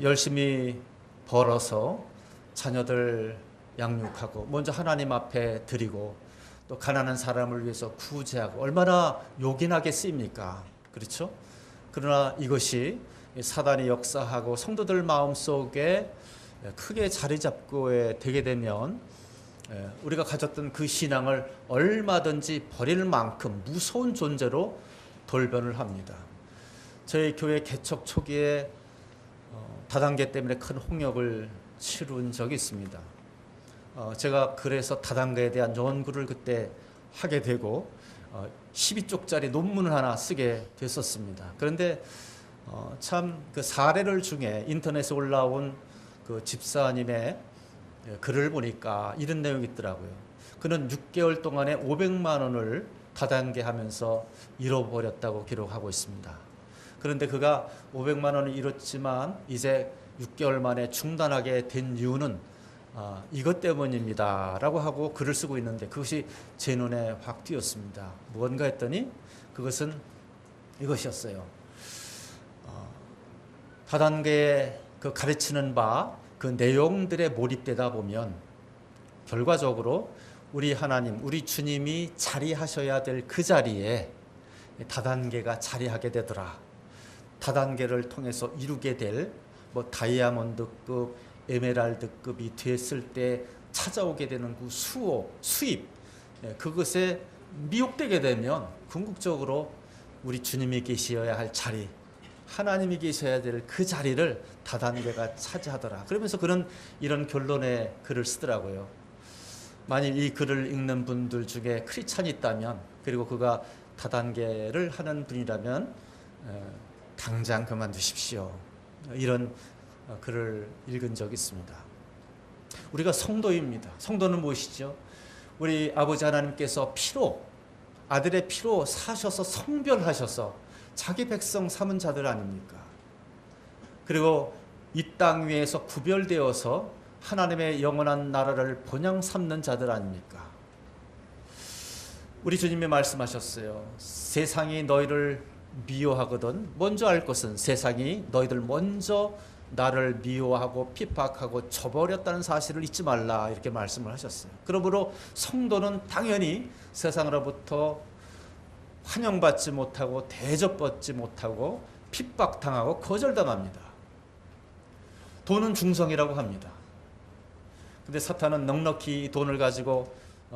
열심히 벌어서 자녀들 양육하고 먼저 하나님 앞에 드리고 또 가난한 사람을 위해서 구제하고 얼마나 요긴하게 쓰입니까? 그렇죠? 그러나 이것이 사단이 역사하고 성도들 마음속에 크게 자리 잡고 되게 되면 우리가 가졌던 그 신앙을 얼마든지 버릴 만큼 무서운 존재로 돌변을 합니다. 저희 교회 개척 초기에 다단계 때문에 큰 홍역을 치룬 적이 있습니다. 제가 그래서 다단계에 대한 연구를 그때 하게 되고 12쪽짜리 논문을 하나 쓰게 됐었습니다. 그런데 참 그 사례를 중에 인터넷에 올라온 그 집사님의 글을 보니까 이런 내용이 있더라고요. 그는 6개월 동안에 500만 원을 다단계 하면서 잃어버렸다고 기록하고 있습니다. 그런데 그가 500만 원을 잃었지만 이제 6개월 만에 중단하게 된 이유는 이것 때문입니다 라고 하고 글을 쓰고 있는데 그것이 제 눈에 확 띄었습니다. 뭔가 했더니 그것은 이것이었어요. 다단계에 그 가르치는 바 그 내용들에 몰입되다 보면 결과적으로 우리 하나님, 우리 주님이 자리하셔야 될 그 자리에 다단계가 자리하게 되더라. 다단계를 통해서 이루게 될 뭐 다이아몬드급, 에메랄드급이 됐을 때 찾아오게 되는 그 수입, 그것에 미혹되게 되면 궁극적으로 우리 주님이 계셔야 할 자리, 하나님이 계셔야 될 그 자리를 다단계가 차지하더라. 그러면서 그는 이런 결론의 글을 쓰더라고요. 만일 이 글을 읽는 분들 중에 크리스찬이 있다면, 그리고 그가 다단계를 하는 분이라면 당장 그만두십시오. 이런 글을 읽은 적이 있습니다. 우리가 성도입니다. 성도는 무엇이죠? 우리 아버지 하나님께서 피로, 아들의 피로 사셔서 성별하셔서 자기 백성 삼은 자들 아닙니까? 그리고 이 땅 위에서 구별되어서 하나님의 영원한 나라를 본향 삼는 자들 아닙니까? 우리 주님이 말씀하셨어요. 세상이 너희를 미워하거든 먼저 알 것은 세상이 너희들 먼저 나를 미워하고 핍박하고 쳐버렸다는 사실을 잊지 말라, 이렇게 말씀을 하셨어요. 그러므로 성도는 당연히 세상으로부터 환영받지 못하고 대접받지 못하고 핍박당하고 거절당합니다. 돈은 중성이라고 합니다. 근데 사탄은 넉넉히 돈을 가지고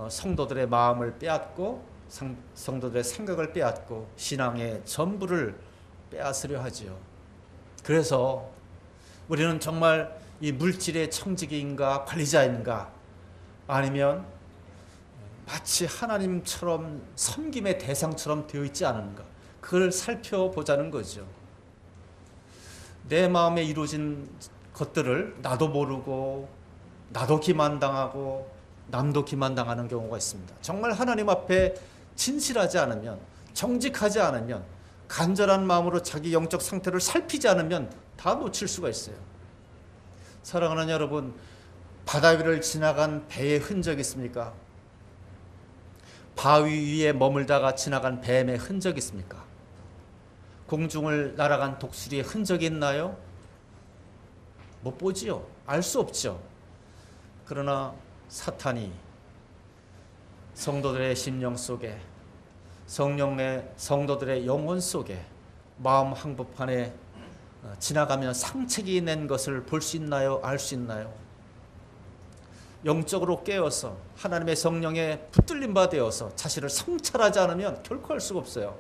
성도들의 마음을 빼앗고 성도들의 생각을 빼앗고 신앙의 전부를 빼앗으려 하지요. 그래서 우리는 정말 이 물질의 청지기인가 관리자인가, 아니면 마치 하나님처럼 섬김의 대상처럼 되어 있지 않은가, 그걸 살펴보자는 거죠. 내 마음에 이루어진 것들을 나도 모르고 나도 기만당하고 남도 기만당하는 경우가 있습니다. 정말 하나님 앞에 진실하지 않으면, 정직하지 않으면, 간절한 마음으로 자기 영적 상태를 살피지 않으면 다 놓칠 수가 있어요. 사랑하는 여러분, 바다 위를 지나간 배의 흔적이 있습니까? 바위 위에 머물다가 지나간 뱀의 흔적이 있습니까? 공중을 날아간 독수리의 흔적이 있나요? 못 보지요. 알 수 없죠. 그러나 사탄이 성도들의 심령 속에, 성도들의 영혼 속에, 마음 한복판에 지나가면 상책이 낸 것을 볼 수 있나요? 알 수 있나요? 영적으로 깨어서 하나님의 성령에 붙들림 바 되어서 자신을 성찰하지 않으면 결코 할 수가 없어요.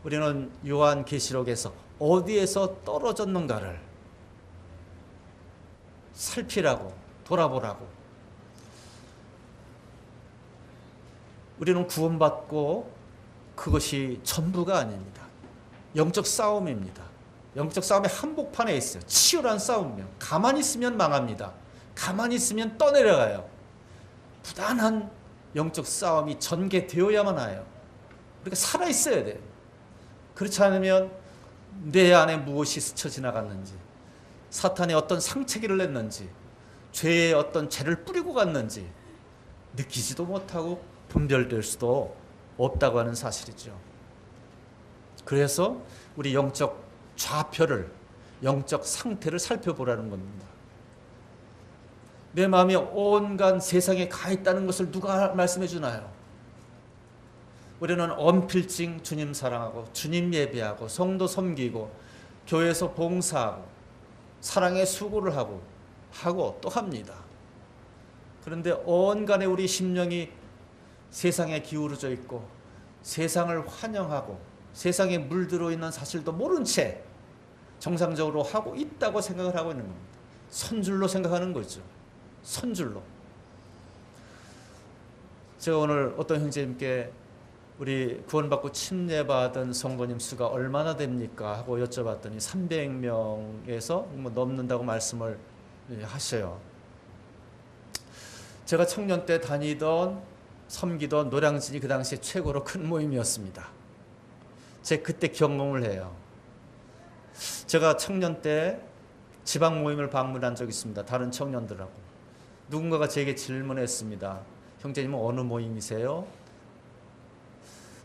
우리는 요한계시록에서 어디에서 떨어졌는가를 살피라고, 돌아보라고. 우리는 구원받고 그것이 전부가 아닙니다. 영적 싸움입니다. 영적 싸움의 한복판에 있어요. 치열한 싸움이요. 가만히 있으면 망합니다. 가만히 있으면 떠내려가요. 부단한 영적 싸움이 전개되어야만 해요. 우리가 살아있어야 돼요. 그렇지 않으면 내 안에 무엇이 스쳐 지나갔는지, 사탄의 어떤 상체기를 냈는지, 죄의 어떤 죄를 뿌리고 갔는지 느끼지도 못하고 분별될 수도 없다고 하는 사실이죠. 그래서 우리 영적 좌표를, 영적 상태를 살펴보라는 겁니다. 내 마음이 온갖 세상에 가 있다는 것을 누가 말씀해 주나요? 우리는 언필징 주님 사랑하고 주님 예배하고 성도 섬기고 교회에서 봉사하고 사랑의 수고를 하고 또 합니다. 그런데 온간에 우리 심령이 세상에 기울어져 있고 세상을 환영하고 세상에 물들어 있는 사실도 모른 채 정상적으로 하고 있다고 생각을 하고 있는 겁니다. 선줄로 생각하는 거죠. 선줄로. 제가 오늘 어떤 형제님께 우리 구원받고 침례받은 성도님 수가 얼마나 됩니까? 하고 여쭤봤더니 300명에서 뭐 넘는다고 말씀을 하셔요. 제가 청년 때 다니던 섬기던 노량진이 그 당시 최고로 큰 모임이었습니다. 제가 그때 경험을 해요. 제가 청년 때 지방 모임을 방문한 적이 있습니다. 다른 청년들하고. 누군가가 제게 질문했습니다. 형제님은 어느 모임이세요?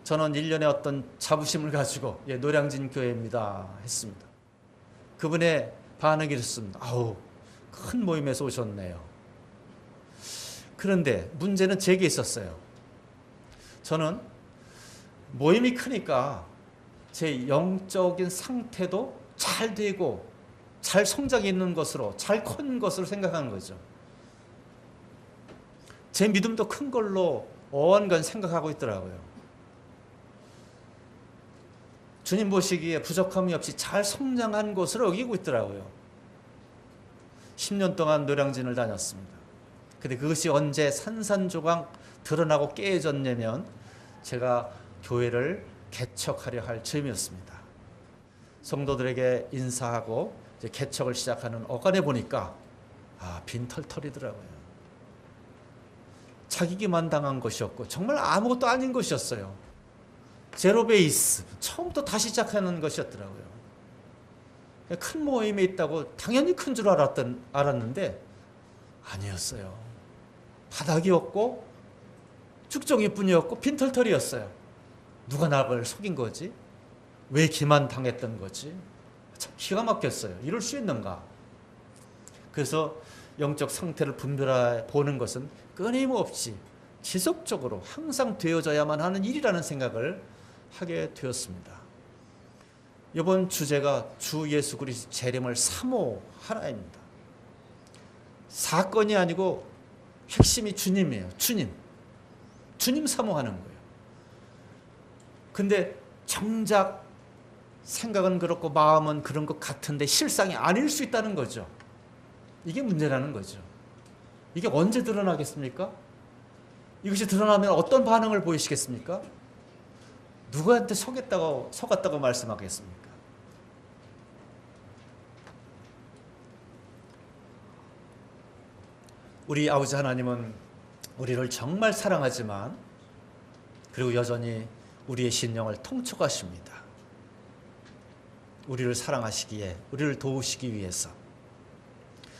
저는 1년에 어떤 자부심을 가지고 노량진 교회입니다 했습니다. 그분의 반응이 이랬습니다. 아우, 큰 모임에서 오셨네요. 그런데 문제는 제게 있었어요. 저는 모임이 크니까 제 영적인 상태도 잘 되고 잘 성장이 있는 것으로, 잘 큰 것으로 생각하는 거죠. 제 믿음도 큰 걸로 온건 생각하고 있더라고요. 주님 보시기에 부족함이 없이 잘 성장한 것으로 여기고 있더라고요. 10년 동안 노량진을 다녔습니다. 근데 그것이 언제 산산조각 드러나고 깨졌냐면 제가 교회를 개척하려 할 즈음이었습니다. 성도들에게 인사하고 이제 개척을 시작하는 어간에 보니까 빈털털이더라고요. 자기기만 당한 것이었고 정말 아무것도 아닌 것이었어요. 제로 베이스, 처음부터 다시 시작하는 것이었더라고요. 큰 모임에 있다고 당연히 큰 줄 알았는데 아니었어요. 바닥이었고 쭉정이뿐이었고 빈털털이었어요. 누가 나를 속인 거지? 왜 기만 당했던 거지? 참 기가 막혔어요. 이럴 수 있는가? 그래서 영적 상태를 분별해 보는 것은 끊임없이 지속적으로 항상 되어져야만 하는 일이라는 생각을 하게 되었습니다. 이번 주제가 주 예수 그리스도 재림을 사모하라입니다. 사건이 아니고 핵심이 주님이에요. 주님 사모하는 거예요. 근데 정작 생각은 그렇고 마음은 그런 것 같은데 실상이 아닐 수 있다는 거죠. 이게 문제라는 거죠. 이게 언제 드러나겠습니까? 이것이 드러나면 어떤 반응을 보이시겠습니까? 누구한테 속았다고 말씀하겠습니까? 우리 아버지 하나님은 우리를 정말 사랑하지만 그리고 여전히 우리의 심령을 통촉하십니다. 우리를 사랑하시기에, 우리를 도우시기 위해서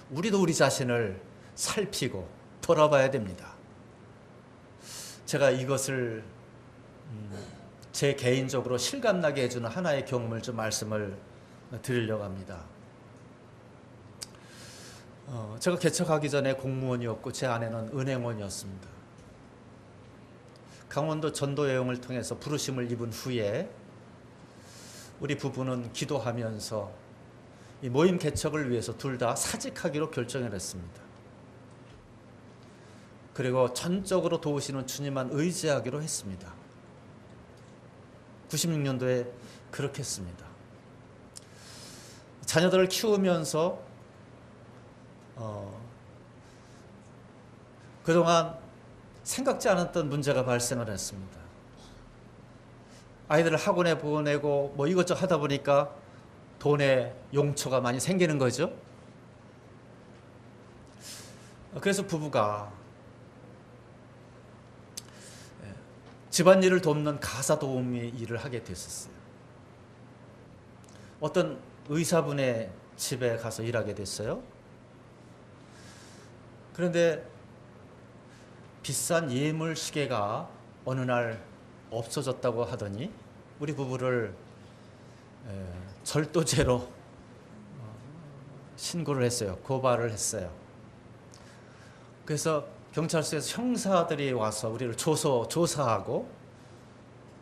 우리도 우리 자신을 살피고 돌아봐야 됩니다. 제가 이것을 제 개인적으로 실감나게 해주는 하나의 경험을 좀 말씀을 드리려고 합니다. 제가 개척하기 전에 공무원이었고 제 아내는 은행원이었습니다. 강원도 전도 여행을 통해서 부르심을 입은 후에 우리 부부는 기도하면서 이 모임 개척을 위해서 둘 다 사직하기로 결정을 했습니다. 그리고 전적으로 도우시는 주님만 의지하기로 했습니다. 96년도에 그렇게 했습니다. 자녀들을 키우면서 그동안 생각지 않았던 문제가 발생을 했습니다. 아이들을 학원에 보내고 뭐 이것저것 하다 보니까 돈의 용처가 많이 생기는 거죠. 그래서 부부가 집안일을 돕는 가사 도우미 일을 하게 됐었어요. 어떤 의사분의 집에 가서 일하게 됐어요. 그런데 비싼 예물 시계가 어느 날 없어졌다고 하더니 우리 부부를 절도죄로 신고를 했어요. 고발을 했어요. 그래서 경찰서에서 형사들이 와서 우리를 조사하고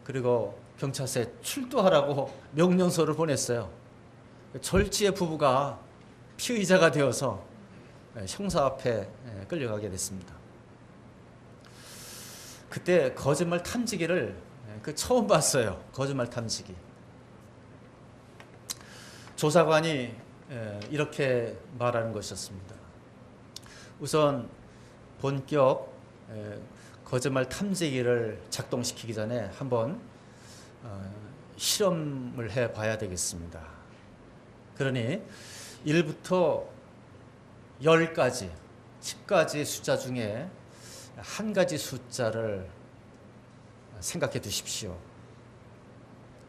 그리고 경찰서에 출두하라고 명령서를 보냈어요. 절지의 부부가 피의자가 되어서 형사 앞에 끌려가게 됐습니다. 그때 거짓말 탐지기를 처음 봤어요. 거짓말 탐지기. 조사관이 이렇게 말하는 것이었습니다. 우선 본격 거짓말 탐지기를 작동시키기 전에 한번 실험을 해봐야 되겠습니다. 그러니 1부터 10까지, 10가지 숫자 중에 한 가지 숫자를 생각해 두십시오.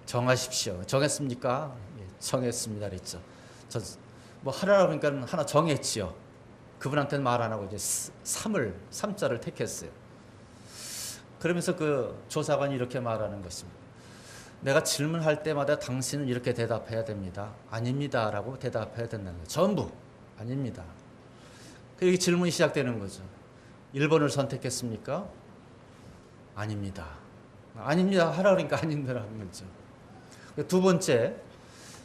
정하십시오. 정했습니까? 예, 정했습니다. 그랬죠. 뭐 하나라고 하니까 하나 정했지요. 그분한테는 말 안 하고 이제 3자를 택했어요. 그러면서 그 조사관이 이렇게 말하는 것입니다. 내가 질문할 때마다 당신은 이렇게 대답해야 됩니다. 아닙니다. 라고 대답해야 된다는 거예요. 전부 아닙니다. 그리고 질문이 시작되는 거죠. 1번을 선택했습니까? 아닙니다. 아닙니다. 하라 그러니까 아닙니다라는 거죠. 두 번째,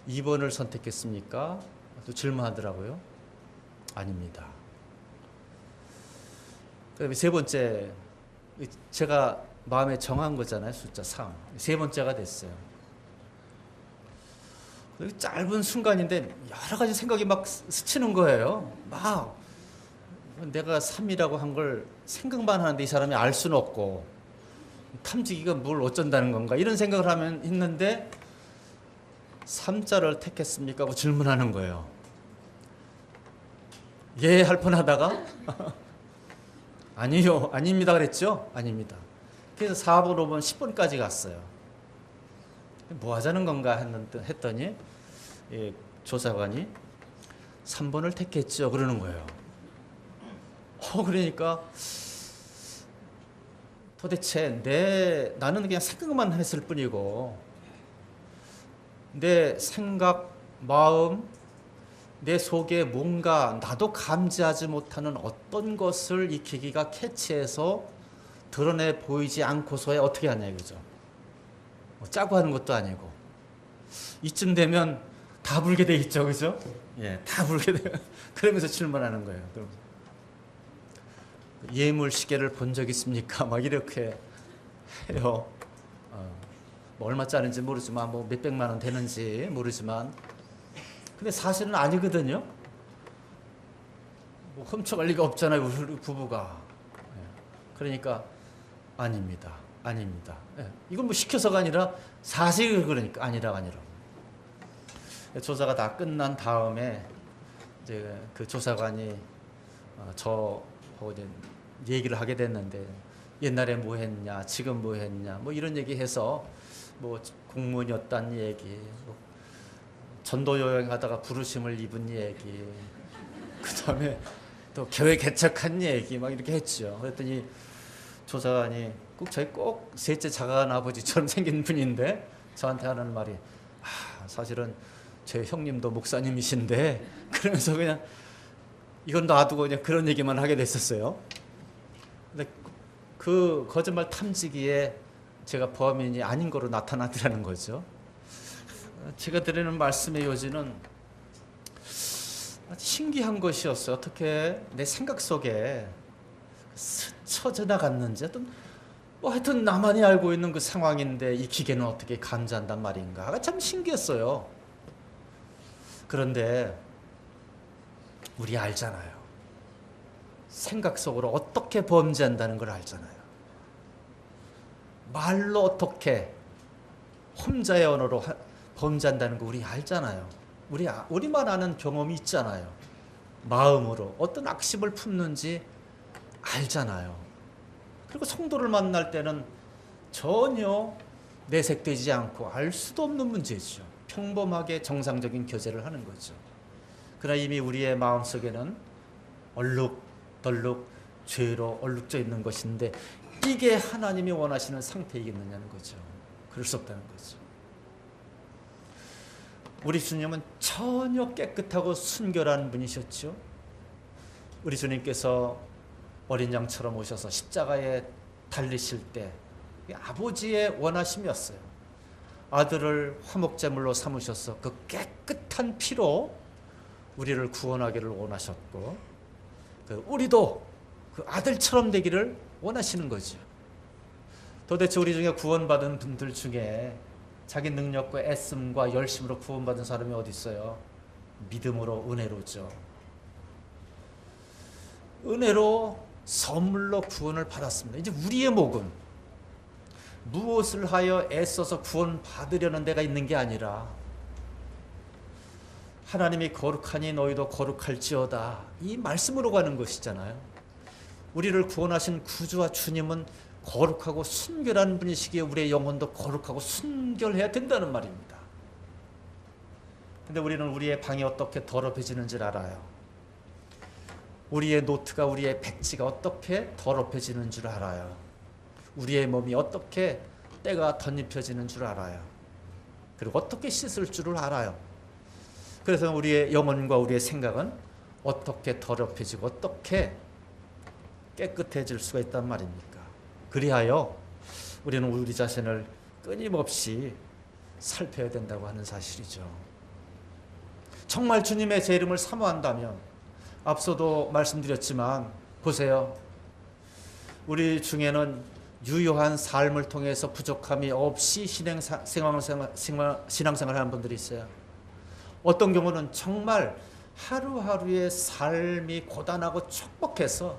2번을 선택했습니까? 또 질문하더라고요. 아닙니다. 그다음에 세 번째, 제가 마음에 정한 거잖아요. 숫자 3. 세 번째가 됐어요. 짧은 순간인데 여러 가지 생각이 막 스치는 거예요. 막 내가 3이라고 한 걸 생각만 하는데 이 사람이 알 수는 없고 탐지기가 뭘 어쩐다는 건가 이런 생각을 하면 있는데 3자를 택했습니까? 하고 질문하는 거예요. 예 할 뻔하다가 아니요 아닙니다 그랬죠? 아닙니다. 그래서 4번 5번 10번까지 갔어요. 뭐 하자는 건가 했더니 조사관이 3번을 택했죠 그러는 거예요. 그러니까 도대체 나는 그냥 생각만 했을 뿐이고 내 생각, 마음, 내 속에 뭔가 나도 감지하지 못하는 어떤 것을 이 기기가 캐치해서 드러내 보이지 않고서야 어떻게 하냐 이거죠. 짜고 하는 것도 아니고 이쯤 되면 다 불게 돼 있죠, 그죠? 예, 다 불게 돼. 그러면서 질문하는 거예요. 예물 시계를 본 적 있습니까? 막 이렇게 해요. 뭐 얼마짜리인지 모르지만 뭐 몇백만 원 되는지 모르지만 근데 사실은 아니거든요. 뭐 훔쳐갈 리가 없잖아요, 우리 부부가. 그러니까 아닙니다. 아닙니다. 이건 뭐 시켜서가 아니라 사실을 그러니까 아니라. 조사가 다 끝난 다음에 이제 그 조사관이 저하고 이제 얘기를 하게 됐는데 옛날에 뭐 했냐, 지금 뭐 했냐, 뭐 이런 얘기해서 뭐 공무원이었다는 얘기, 뭐 전도 여행하다가 부르심을 입은 얘기, 그다음에 또 교회 개척한 얘기 막 이렇게 했죠. 그랬더니 조사관이 저희 꼭 셋째 자간 아버지처럼 생긴 분인데 저한테 하는 말이 사실은 제 형님도 목사님이신데 그러면서 그냥 이건 놔두고 그냥 그런 얘기만 하게 됐었어요. 근데 그 거짓말 탐지기에 제가 범인이 아닌 거로 나타나더라는 거죠. 제가 드리는 말씀의 요지는 신기한 것이었어요. 어떻게 내 생각 속에 스쳐 지나갔는지 하여튼 나만이 알고 있는 그 상황인데 이 기계는 어떻게 감지한단 말인가. 참 신기했어요. 그런데 우리 알잖아요. 생각 속으로 어떻게 범죄한다는 걸 알잖아요. 말로 어떻게 혼자의 언어로 범죄한다는 거 우리 알잖아요. 우리만 아는 경험이 있잖아요. 마음으로 어떤 악심을 품는지 알잖아요. 그리고 성도를 만날 때는 전혀 내색되지 않고 알 수도 없는 문제죠. 평범하게 정상적인 교제를 하는 거죠. 그러나 이미 우리의 마음속에는 얼룩덜룩 죄로 얼룩져 있는 것인데 이게 하나님이 원하시는 상태이겠느냐는 거죠. 그럴 수 없다는 거죠. 우리 주님은 전혀 깨끗하고 순결한 분이셨죠. 우리 주님께서 어린 양처럼 오셔서 십자가에 달리실 때 아버지의 원하심이었어요. 아들을 화목제물로 삼으셔서 그 깨끗한 피로 우리를 구원하기를 원하셨고, 우리도 그 아들처럼 되기를 원하시는 거죠. 도대체 우리 중에 구원받은 분들 중에 자기 능력과 애씀과 열심으로 구원받은 사람이 어디 있어요? 믿음으로, 은혜로죠. 은혜로 선물로 구원을 받았습니다. 이제 우리의 목은 무엇을 하여 애써서 구원받으려는 데가 있는 게 아니라 하나님이 거룩하니 너희도 거룩할지어다, 이 말씀으로 가는 것이잖아요. 우리를 구원하신 구주와 주님은 거룩하고 순결한 분이시기에 우리의 영혼도 거룩하고 순결해야 된다는 말입니다. 근데 우리는 우리의 방이 어떻게 더럽혀지는 줄 알아요. 우리의 노트가, 우리의 백지가 어떻게 더럽혀지는 줄 알아요. 우리의 몸이 어떻게 때가 덧입혀지는 줄 알아요. 그리고 어떻게 씻을 줄을 알아요. 그래서 우리의 영혼과 우리의 생각은 어떻게 더럽혀지고 어떻게 깨끗해질 수가 있단 말입니까? 그리하여 우리는 우리 자신을 끊임없이 살펴야 된다고 하는 사실이죠. 정말 주님의 제 이름을 사모한다면, 앞서도 말씀드렸지만 보세요. 우리 중에는 유효한 삶을 통해서 부족함이 없이 신앙생활 하는 분들이 있어요. 어떤 경우는 정말 하루하루의 삶이 고단하고 촉박해서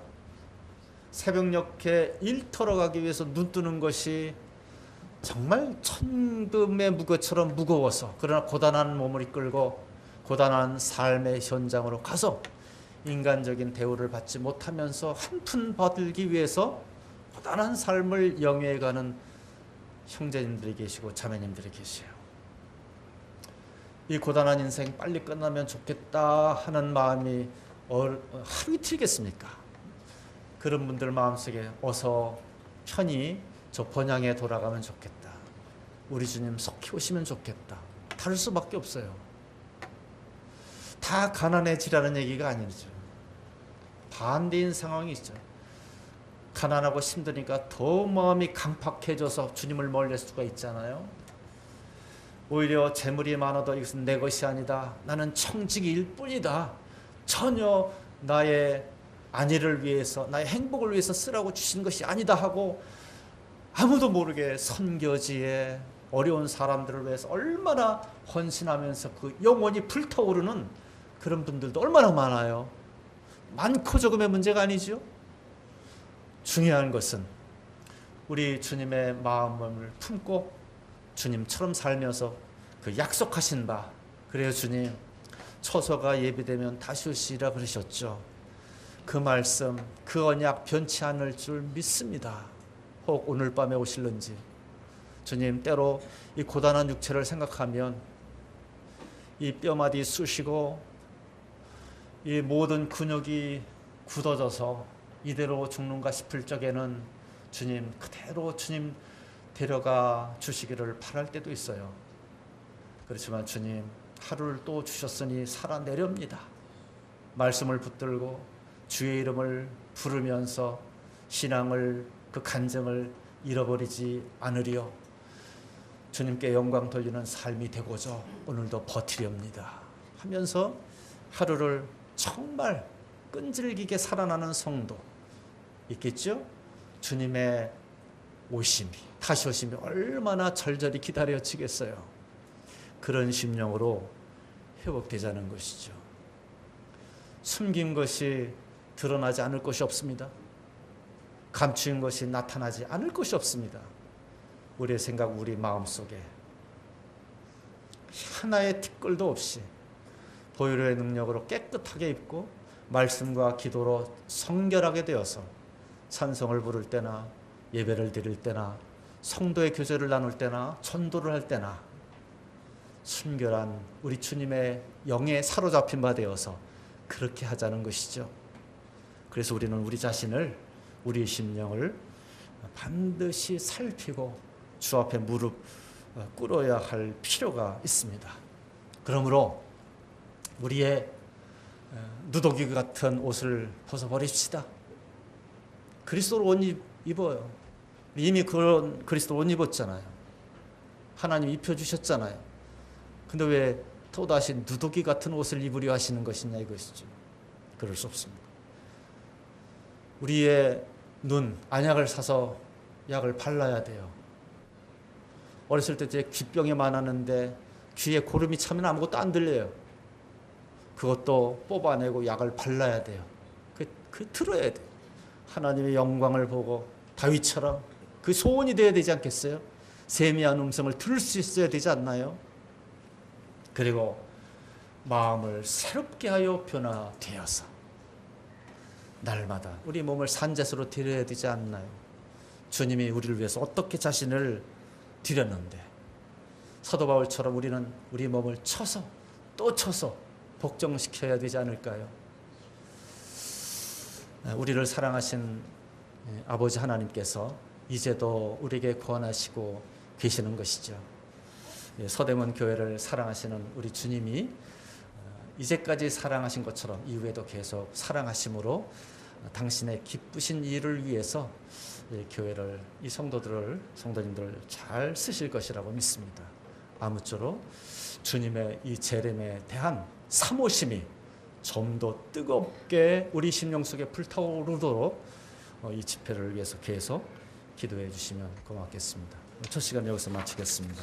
새벽녘에 일터로 가기 위해서 눈 뜨는 것이 정말 천금의 무게처럼 무거워서, 그러나 고단한 몸을 이끌고 고단한 삶의 현장으로 가서 인간적인 대우를 받지 못하면서 한 푼 받기 위해서 고단한 삶을 영위해가는 형제님들이 계시고 자매님들이 계세요. 이 고단한 인생 빨리 끝나면 좋겠다 하는 마음이 하루 이틀이겠습니까? 그런 분들 마음속에 어서 편히 저 번향에 돌아가면 좋겠다, 우리 주님 속히 오시면 좋겠다, 다를 수밖에 없어요. 다 가난해지라는 얘기가 아니죠. 반대인 상황이 있죠. 가난하고 힘드니까 더 마음이 강팍해져서 주님을 멀릴 수가 있잖아요. 오히려 재물이 많아도 이것은 내 것이 아니다, 나는 청지기일 뿐이다, 전혀 나의 안위를 위해서, 나의 행복을 위해서 쓰라고 주신 것이 아니다 하고 아무도 모르게 선교지에 어려운 사람들을 위해서 얼마나 헌신하면서 그 영혼이 불타오르는 그런 분들도 얼마나 많아요. 많고 적음의 문제가 아니죠. 중요한 것은 우리 주님의 마음을 품고 주님처럼 살면서 그 약속하신 바, 그래요 주님 처소가 예비되면 다시 오시리라 그러셨죠. 그 말씀, 그 언약 변치 않을 줄 믿습니다. 혹 오늘 밤에 오실는지. 주님, 때로 이 고단한 육체를 생각하면 이 뼈마디 쑤시고 이 모든 근육이 굳어져서 이대로 죽는가 싶을 적에는 주님 그대로 주님 데려가 주시기를 바랄 때도 있어요. 그렇지만 주님 하루를 또 주셨으니 살아내렵니다. 말씀을 붙들고 주의 이름을 부르면서 신앙을, 그 간증을 잃어버리지 않으려 주님께 영광 돌리는 삶이 되고자 오늘도 버티렵니다 하면서 하루를 정말 끈질기게 살아나는 성도 있겠죠? 주님의 오심이, 다시 오심이 얼마나 절절히 기다려지겠어요. 그런 심령으로 회복되자는 것이죠. 숨긴 것이 드러나지 않을 것이 없습니다. 감추인 것이 나타나지 않을 것이 없습니다. 우리의 생각, 우리 마음속에 하나의 티끌도 없이 보혈의 능력으로 깨끗하게 입고 말씀과 기도로 성결하게 되어서 찬송을 부를 때나 예배를 드릴 때나 성도의 교제를 나눌 때나 전도를 할 때나 순결한 우리 주님의 영에 사로잡힌 바 되어서 그렇게 하자는 것이죠. 그래서 우리는 우리 자신을, 우리의 심령을 반드시 살피고 주 앞에 무릎 꿇어야 할 필요가 있습니다. 그러므로 우리의 누더기 같은 옷을 벗어버립시다. 그리스도로 옷 입어요. 이미 그런 그리스도 옷 입었잖아요. 하나님 입혀주셨잖아요. 근데 왜 또다시 누더기 같은 옷을 입으려 하시는 것이냐 이것이죠. 그럴 수 없습니다. 우리의 눈, 안약을 사서 약을 발라야 돼요. 어렸을 때 제 귀병이 많았는데 귀에 고름이 차면 아무것도 안 들려요. 그것도 뽑아내고 약을 발라야 돼요. 그 들어야 돼요. 하나님의 영광을 보고 다윗처럼 그 소원이 되어야 되지 않겠어요? 세미한 음성을 들을 수 있어야 되지 않나요? 그리고 마음을 새롭게 하여 변화되어서 날마다 우리 몸을 산제수로 드려야 되지 않나요? 주님이 우리를 위해서 어떻게 자신을 드렸는데 사도 바울처럼 우리는 우리 몸을 쳐서 또 쳐서 복종시켜야 되지 않을까요? 우리를 사랑하신 아버지 하나님께서 이제도 우리에게 권하시고 계시는 것이죠. 서대문 교회를 사랑하시는 우리 주님이 이제까지 사랑하신 것처럼 이후에도 계속 사랑하심으로 당신의 기쁘신 일을 위해서 교회를, 이 성도님들을 잘 쓰실 것이라고 믿습니다. 아무쪼록 주님의 이 재림에 대한 사모심이 좀 더 뜨겁게 우리 심령 속에 불타오르도록 이 집회를 위해서 계속 기도해 주시면 고맙겠습니다. 첫 시간 여기서 마치겠습니다.